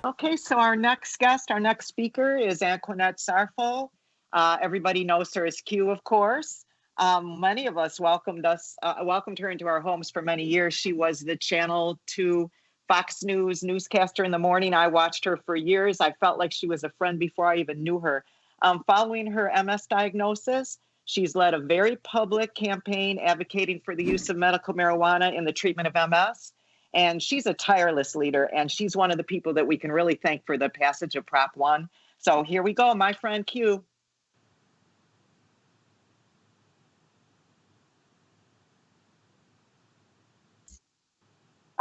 Okay, so our next guest, our next speaker is Anquinette Sarfo. Everybody knows her as Q, of course. Many of us welcomed her into our homes for many years. She was the Channel 2 Fox News newscaster in the morning. I watched her for years. I felt like she was a friend before I even knew her. Following her MS diagnosis, she's led a very public campaign advocating for the use of medical marijuana in the treatment of MS. And she's a tireless leader, and she's one of the people that we can really thank for the passage of Prop 1. So here we go, my friend Q.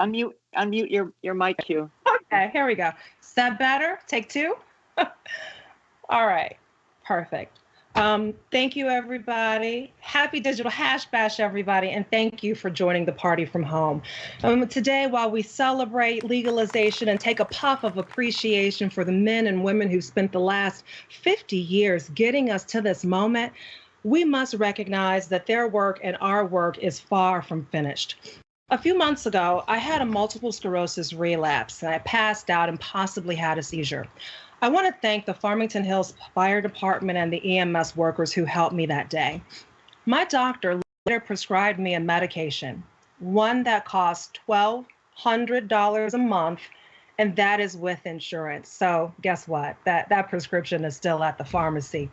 Unmute your mic, Q. Okay, here we go. Is that better? Take two? All right, perfect. Thank you, everybody. Happy Digital Hash Bash, everybody, and thank you for joining the party from home. Today, while we celebrate legalization and take a puff of appreciation for the men and women who spent the last 50 years getting us to this moment, we must recognize that their work and our work is far from finished. A few months ago, I had a multiple sclerosis relapse, and I passed out and possibly had a seizure. I want to thank the Farmington Hills Fire Department and the EMS workers who helped me that day. My doctor later prescribed me a medication, one that costs $1,200 a month, and that is with insurance. So guess what? That prescription is still at the pharmacy.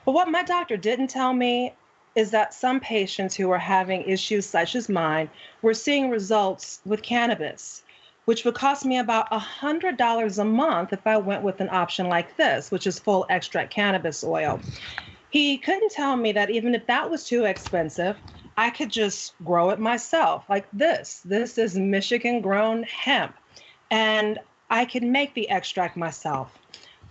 But what my doctor didn't tell me is that some patients who are having issues such as mine were seeing results with cannabis, which would cost me about $100 a month if I went with an option like this, which is full extract cannabis oil. He couldn't tell me that even if that was too expensive, I could just grow it myself like this. This is Michigan grown hemp, and I can make the extract myself.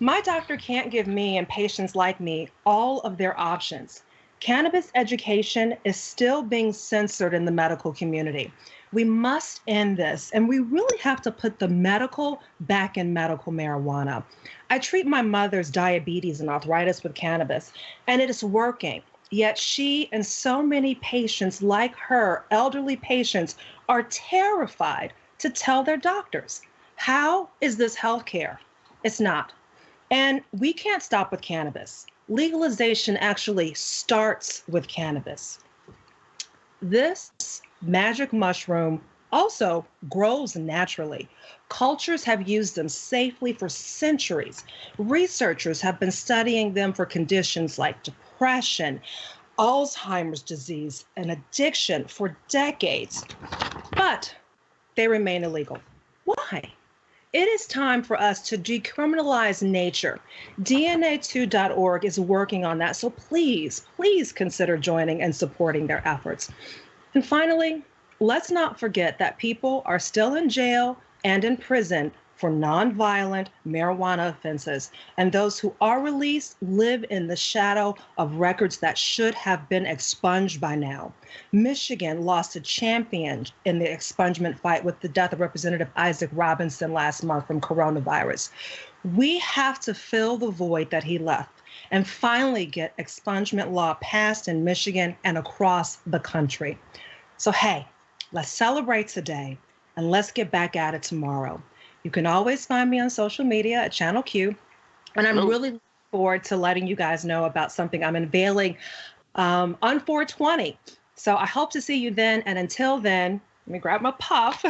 My doctor can't give me and patients like me all of their options. Cannabis education is still being censored in the medical community. We must end this, and we really have to put the medical back in medical marijuana. I treat my mother's diabetes and arthritis with cannabis, and it is working. Yet she and so many patients like her, elderly patients, are terrified to tell their doctors. How is this healthcare? It's not. And we can't stop with cannabis. Legalization actually starts with cannabis. This magic mushroom also grows naturally. Cultures have used them safely for centuries. Researchers have been studying them for conditions like depression, Alzheimer's disease, and addiction for decades, but they remain illegal. Why? It is time for us to decriminalize nature. DNA2.org is working on that, so please, please consider joining and supporting their efforts. And finally, let's not forget that people are still in jail and in prison for nonviolent marijuana offenses, and those who are released live in the shadow of records that should have been expunged by now. Michigan lost a champion in the expungement fight with the death of Representative Isaac Robinson last month from coronavirus. We have to fill the void that he left and finally get expungement law passed in Michigan and across the country. So hey, let's celebrate today and let's get back at it tomorrow. You can always find me on social media at Channel Q, and I'm really looking forward to letting you guys know about something I'm unveiling on 420. So I hope to see you then, and until then, let me grab my puff.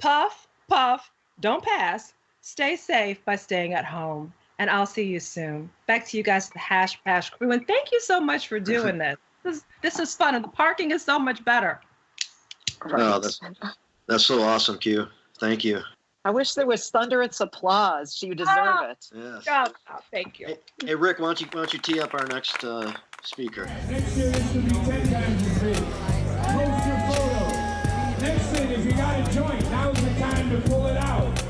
Puff, puff, don't pass. Stay safe by staying at home, and I'll see you soon. Back to you guys, the Hash Bash crew, and thank you so much for doing this. This is fun, and the parking is so much better. Right. Oh, that's so awesome, Q. Thank you. I wish there was thunderous applause. You deserve it. Yes. Oh, thank you. Hey, Rick, why don't you tee up our next speaker? Next year, this will be 10 times as big. Post your photos. Next thing, if you got a joint, now's the time to pull it out.